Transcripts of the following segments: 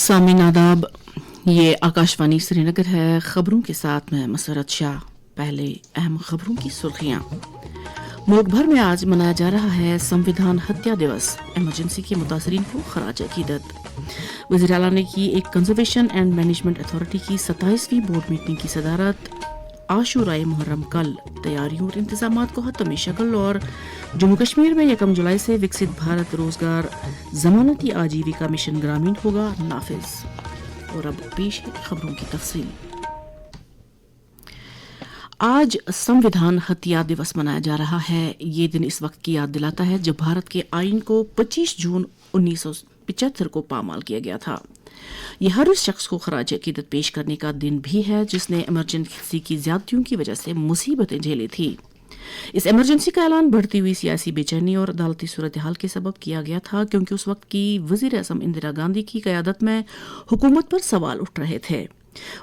सामीन आदाब, ये आकाशवाणी श्रीनगर है। खबरों के साथ मैं मसरत शाह। पहले अहम खबरों की सुर्खियां। मुल्क भर में आज मनाया जा रहा है संविधान हत्या दिवस। इमरजेंसी के मुतासरीन को खराज अकीदत। वज़ीर आला ने की एक कंजर्वेशन एंड मैनेजमेंट अथॉरिटी की 27वीं बोर्ड मीटिंग की सदारत। आशुराए मुहर्रम कल, तैयारियों और इंतजामात को हतम शक्ल। और जम्मू कश्मीर में 1 जुलाई से विकसित भारत रोजगार जमानती आजीविका मिशन ग्रामीण होगा नाफिज। और अब पेश है खबरों की तफसील। आज संविधान हत्या दिवस मनाया जा रहा है। ये दिन इस वक्त की याद दिलाता है जब भारत के आईन को 25 जून 1975 को पामाल किया गया था। यह हर उस शख्स को खराज अकीदत पेश करने का दिन भी है जिसने इमरजेंसी की ज्यादतियों की वजह से मुसीबतें झेली थी। इस इमरजेंसी का ऐलान बढ़ती हुई सियासी बेचैनी और अदालती सूरत हाल के सबब किया गया था, क्योंकि उस वक्त की वजीर आज़म इंदिरा गांधी की क़यादत में हुकूमत पर सवाल उठ रहे थे।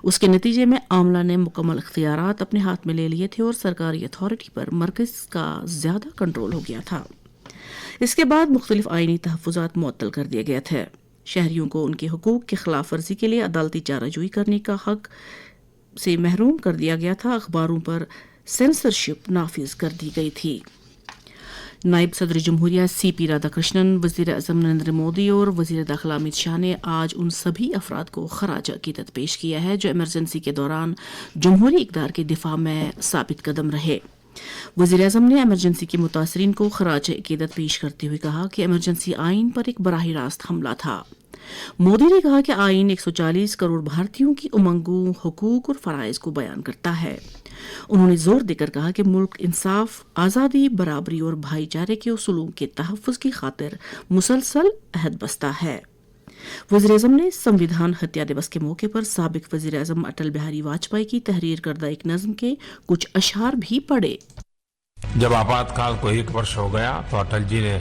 उसके नतीजे में आमला ने मुकम्मल इख्तियारात अपने हाथ में ले लिए थे और सरकारी अथॉरिटी पर मरकज का ज्यादा कंट्रोल हो गया था। इसके बाद मुख्तलिफ आईनी तहफ़्फ़ुज़ात मुअत्तल कर दिए गए थे। शहरियों को उनके हुकूक की खिलाफ वर्जी के लिए अदालती चाराजोई करने का हक से महरूम कर दिया गया था। अखबारों पर सेंसरशिप नाफिज कर दी गई थी। नायब सदर जमहूरिया CP राधाकृष्णन, वज़ीर आज़म नरेंद्र मोदी और वज़ीर दाखिला अमित शाह ने आज उन सभी अफराद को खराज अकीदत पेश किया है जो इमरजेंसी के दौरान जमहूरी इक़दार के दिफा में साबित कदम रहे। वज़ीर आज़म ने इमरजेंसी के मुतासरीन को खराज अकीदत पेश करते हुए कहा कि इमरजेंसी आइन पर एक बराह रास्त हमला था। मोदी ने कहा कि आइन 140 करोड़ भारतीयों की उमंगों, हुकूक और फराइज को बयान करता है। उन्होंने जोर देकर कहा कि मुल्क इंसाफ, आज़ादी, बराबरी और भाईचारे के उसूलों के तहफ़्फ़ुज़ की खातिर मुसलसल अहद बस्ता है। वज़ीर आज़म ने संविधान हत्या दिवस के मौके पर साबिक वज़ीर आज़म अटल बिहारी वाजपेयी की तहरीर करदा एक नज़्म के कुछ अशआर भी पढ़े। जब आपातकाल को 1 वर्ष हो गया तो अटल जी ने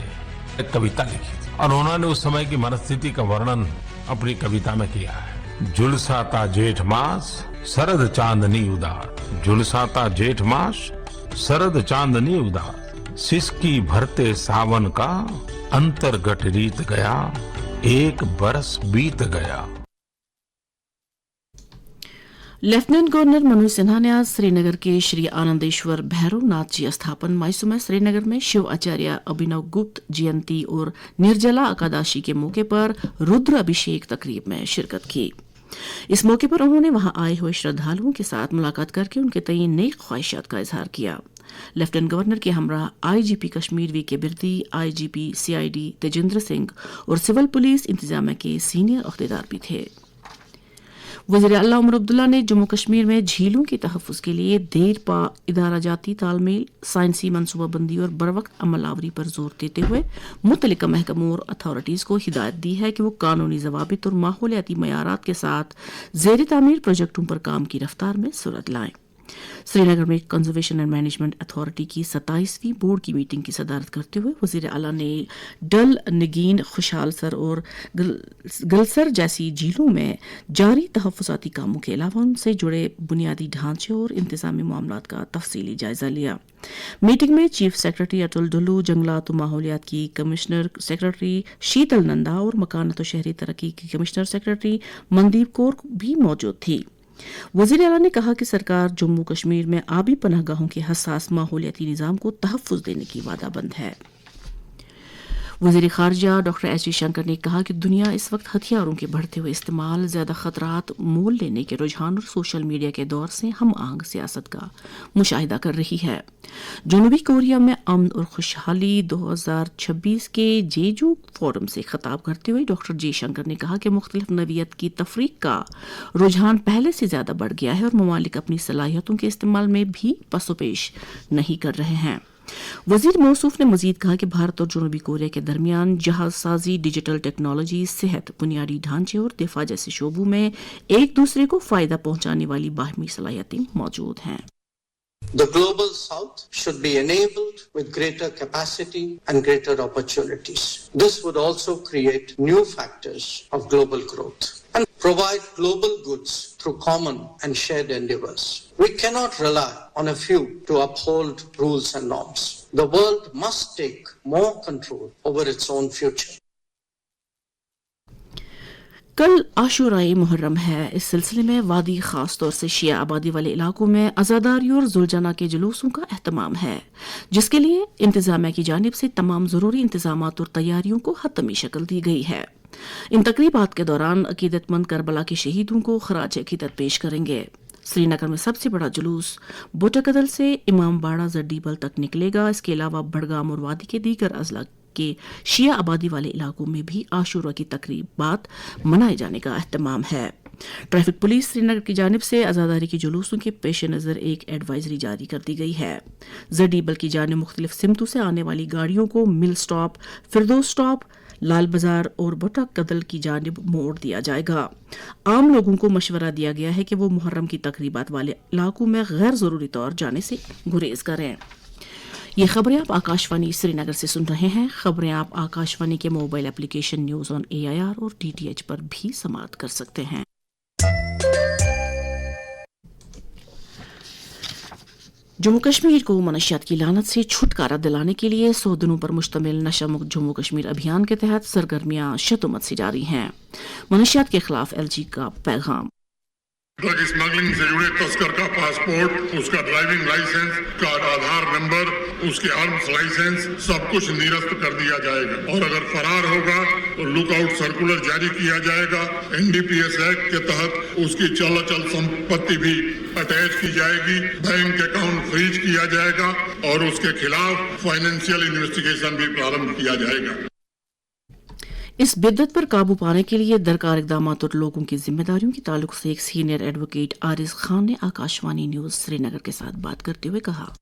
एक कविता लिखी और उन्होंने उस समय की मनस्थिति का वर्णन अपनी कविता में किया है। झुलसाता जेठ मास शरद चांदनी उदार, झुलसाता जेठ मास शरद चांदनी उदार, सिसकी भरते सावन का अंतर्गत रीत गया, 1 बरस बीत गया। लेफ्टिनेंट गवर्नर मनोज सिन्हा ने आज श्रीनगर के श्री आनंदेश्वर भैरवनाथ जी स्थापन मायसुमा श्रीनगर में शिव आचार्य अभिनव गुप्त जयंती और निर्जला एकादशी के मौके पर रुद्र अभिषेक तकरीब में शिरकत की। इस मौके पर उन्होंने वहां आए हुए श्रद्धालुओं के साथ मुलाकात करके उनके तय नई ख्वाहिशात का इजहार किया। लेफ्टिनेंट गवर्नर के हमरा IGP Kashmir VK Birdi, IGP CID Tejendra Singh और सिविल पुलिस इंतजामिया के सीनियर अहदेदार भी थे। वज़ीर आला उमर अब्दुल्ला ने जम्मू कश्मीर में झीलों के तहफ़्फ़ुज़ के लिए देर पा इदारा जाती तालमेल, साइंसी मनसूबाबंदी और बरवक्त अमल आवरी पर जोर देते हुए मुतल्लिका महकमों और अथॉरिटीज़ को हिदायत दी है कि वो कानूनी ज़वाबित और माहौलियाती मयारात के साथ ज़ेर तामीर प्रोजेक्टों पर काम की रफ्तार में सूरत लाएं। श्रीनगर में कंजर्वेशन एंड मैनेजमेंट अथॉरिटी की 27वीं बोर्ड की मीटिंग की सदारत करते हुए वज़ीर आला ने डल, नगीन, खुशहालसर और गलसर जैसी झीलों में जारी तहफ़्फ़ुज़ाती कामों के अलावा उनसे जुड़े बुनियादी ढांचे और इंतज़ामी मामलात का तफसीली जायजा लिया। मीटिंग में चीफ सेक्रेटरी अतुल डुल्लू, जंगलात और माहौलियात की कमिश्नर सेक्रेटरी शीतल नंदा और मकानत और शहरी तरक्की की कमिश्नर सेक्रेटरी मनदीप कौर भी मौजूद थी। वज़ीर आला ने कहा कि सरकार जम्मू कश्मीर में आबी पनाहगाहों के हसास माहौलियाती निज़ाम को तहफ़्फ़ुज़ देने की वादाबंद है। वज़ीर ख़ारिजा डॉक्टर S जयशंकर ने कहा कि दुनिया इस वक्त हथियारों के बढ़ते हुए इस्तेमाल, ज़्यादा ख़तरात, मोल लेने के रुझान और सोशल मीडिया के दौर से हम आहंग सियासत का मुशाहिदा कर रही है। जनूबी कोरिया में अमन और खुशहाली 2026 के जेजू फोरम से खिताब करते हुए डॉक्टर जयशंकर ने कहा कि मुख्तलिफ नवियत की तफरीक का रुझान पहले से ज़्यादा बढ़ गया है और ममालिक अपनी सलाहियतों के इस्तेमाल में भी पसोपेश नहीं कर रहे हैं। वजीर मौसूफ ने मजीद कहा कि भारत और जनूबी कोरिया के दरमियान जहाजसाजी, डिजिटल टेक्नोलॉजी, सेहत, बुनियादी ढांचे और दिफा जैसे शोबों में एक दूसरे को फायदा पहुंचाने वाली बाहमी सलाहियतें मौजूद हैं। The global south should be enabled with greater capacity and greater opportunities. This would also create new factors of global growth and provide global goods through common and shared endeavors. We cannot rely on a few to uphold rules and norms. The world must take more control over its own future. कल आशुराए मुहर्रम है। इस सिलसिले में वादी खास तौर से शिया आबादी वाले इलाकों में अज़ादारी और जुलजना के जुलूसों का एहतमाम है, जिसके लिए इंतजामिया की जानिब से तमाम जरूरी इंतजामात और तैयारियों को हतमी शक्ल दी गई है। इन तकरीबात के दौरान अकीदतमंद करबला के शहीदों को खराज अकीदत पेश करेंगे। श्रीनगर में सबसे बड़ा जुलूस बोटाकदल से इमाम बाड़ा जड्डीबल तक निकलेगा। इसके अलावा बड़गाम और वादी के दीगर अजला के शिया आबादी वाले इलाकों में भी आशूरा की तकरीबात मनाए जाने का एहतमाम है। ट्रैफिक पुलिस श्रीनगर की जानिब से आज़ादारी के जुलूसों के पेश नज़र एक एडवाइजरी जारी कर दी गई है। जड्डीबल की जानिब मुख्तलिफ सिमतों से आने वाली गाड़ियों को मिल स्टॉप, फिरदौस स्टॉप, लाल बाजार और बोटा कदल की जानिब मोड़ दिया जाएगा। आम लोगों को मशवरा दिया गया है कि वो मुहर्रम की तकरीबात वाले इलाकों में गैर जरूरी तौर जाने से गुरेज करें। ये खबरें आप आकाशवाणी श्रीनगर से सुन रहे हैं। खबरें आप आकाशवाणी के mobile application news on AIR और DTH पर भी समाअत कर सकते हैं। जम्मू कश्मीर को मनशियात की लानत से छुटकारा दिलाने के लिए 100 दिनों पर मुश्तमिल नशा मुक्त जम्मू कश्मीर अभियान के तहत सरगर्मियां शतुमत से जारी हैं। मनशियात के खिलाफ LG का पैगाम। ड्रग स्मगलिंग से जुड़े तस्कर का पासपोर्ट, उसका ड्राइविंग लाइसेंस, उसका आधार नंबर, उसके आर्म्स लाइसेंस सब कुछ निरस्त कर दिया जाएगा और अगर फरार होगा तो लुकआउट सर्कुलर जारी किया जाएगा। NDPS एक्ट के तहत उसकी चल अचल संपत्ति भी अटैच की जाएगी, बैंक अकाउंट फ्रीज किया जाएगा और उसके खिलाफ फाइनेंशियल इन्वेस्टिगेशन भी प्रारंभ किया जाएगा। इस बिद्दत पर काबू पाने के लिए दरकार इकदामात और लोगों की जिम्मेदारियों के ताल्लुक से एक सीनियर एडवोकेट आरिज खान ने आकाशवाणी न्यूज श्रीनगर के साथ बात करते हुए कहा,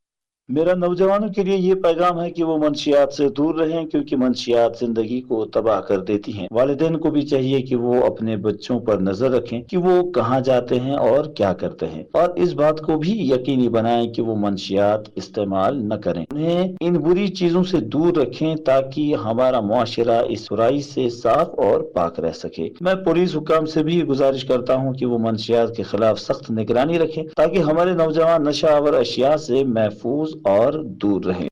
मेरा नौजवानों के लिए ये पैगाम है कि वो मंशियात से दूर रहें, क्योंकि मंशियात जिंदगी को तबाह कर देती हैं। वालिदैन को भी चाहिए कि वो अपने बच्चों पर नजर रखें कि वो कहाँ जाते हैं और क्या करते हैं, और इस बात को भी यकीनी बनाएं कि वो मंशियात इस्तेमाल न करें। उन्हें इन बुरी चीजों से दूर रखें ताकि हमारा मुआशरा इस बुराई से साफ और पाक रह सके। मैं पुलिस हुकाम से भी गुजारिश करता हूँ कि वो मंशियात के खिलाफ सख्त निगरानी रखें ताकि हमारे नौजवान नशावर अशिया से महफूज और दूर रहें।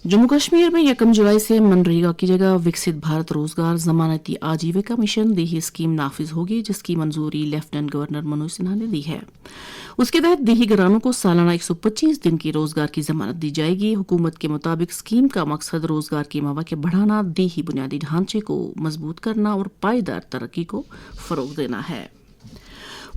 जम्मू कश्मीर में 1 जुलाई से मनरेगा की जगह विकसित भारत रोजगार जमानती आजीविका मिशन देही स्कीम नाफिज होगी, जिसकी मंजूरी लेफ्टिनेंट गवर्नर मनोज सिन्हा ने दी है। उसके तहत देही घरानों को सालाना 125 दिन की रोजगार की जमानत दी जाएगी। हुकूमत के मुताबिक स्कीम का मकसद रोजगार के मौके बढ़ाना, देही बुनियादी ढांचे को मजबूत करना और पायदार तरक्की को फरोग देना है।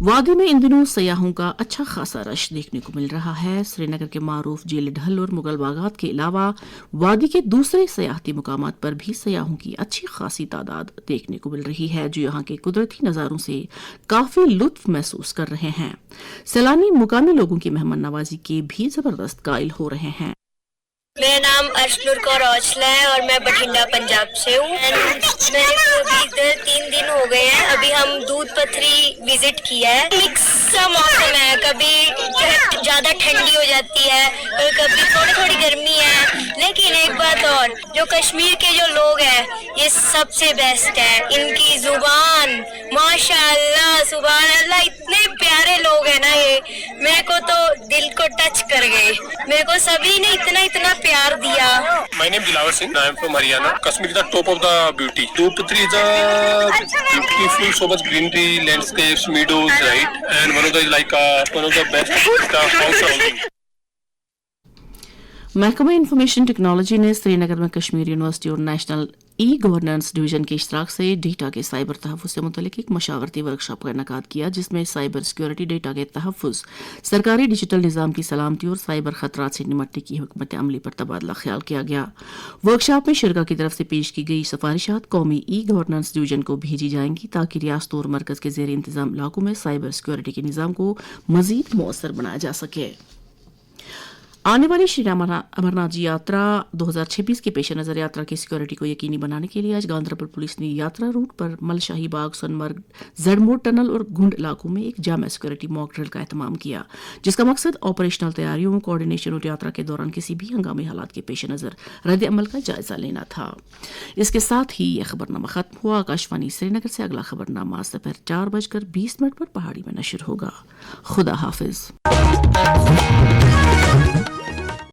वादी में इन दिनों सयाहों का अच्छा खासा रश देखने को मिल रहा है। श्रीनगर के मारूफ जेल ढल और मुगल बागात के अलावा वादी के दूसरे सयाहती मुकामात पर भी सयाहों की अच्छी खासी तादाद देखने को मिल रही है, जो यहाँ के कुदरती नज़ारों से काफी लुत्फ महसूस कर रहे हैं। सैलानी मुकामी लोगों की मेहमान नवाजी के भी जबरदस्त कायल हो रहे हैं। मेरा नाम अर्शनुर कौर औचला है और मैं बठिंडा पंजाब से हूँ। मेरे को अभी इधर 3 दिन हो गए हैं। अभी हम दूध पथरी विजिट किया है। मिक्स सा मौसम है, कभी ज्यादा ठंडी हो जाती है और कभी थोड़ी थोड़ी गर्मी है। लेकिन एक बात और, जो कश्मीर के जो लोग हैं ये सबसे बेस्ट है। इनकी जुबान माशाअल्लाह सुभान अल्लाह, इतने प्यारे लोग हैं ना, ये मेरे को तो दिल को टच कर गए। मेरे को सभी ने इतना प्यार दिया। My name is Dilawar Singh. I am from Haryana. Kashmir is the top of the beauty. Dupatri is a beautiful, so much greenery, landscapes, meadows, right? And one of the like one of the best the house housing. महकमा information technology ने श्रीनगर में Kashmir university और national governance division के इश्तराक से data के cyber तहफ़्फ़ुज़ से मुतल्लिक़ एक मशावरती workshop का इनेकाद किया, जिसमें साइबर सिक्योरिटी, डेटा के तहफ़्फ़ुज़, सरकारी डिजिटल निज़ाम की सलामती और साइबर ख़तरात से निमटने की हिकमत अमली पर तबादला ख्याल किया गया। वर्कशॉप में शुरा की तरफ से पेश की गई सिफारिशात कौमी गवर्नेंस डिवीजन को भेजी जाएंगी ताकि रियासतों और मरकज़ के ज़ेर इंतज़ाम इलाकों में साइबर सिक्योरिटी के निज़ाम को मज़ीद मौसर बनाया जा सके। आने वाली श्री अमरनाथ जी यात्रा 2026 के पेश नज़र यात्रा की सिक्योरिटी को यकीनी बनाने के लिए आज गांधरबल पुलिस ने यात्रा रूट पर मलशाही बाग, सोनमर्ग, जड़मोड़ टनल और घुंड इलाकों में एक जामा सिक्योरिटी मॉक ड्रिल का एहतमाम किया, जिसका मकसद ऑपरेशनल तैयारियों, कोऑर्डिनेशन और यात्रा के दौरान किसी भी हंगामी हालात के पेश नज़र रद्द अमल का जायजा लेना था। इसके साथ ही यह खबरनामा खत्म हुआ। आकाशवाणी श्रीनगर से अगला खबरनामा दोपहर 4:20 पर पहाड़ी में नशर होगा। खुदा हाफिज।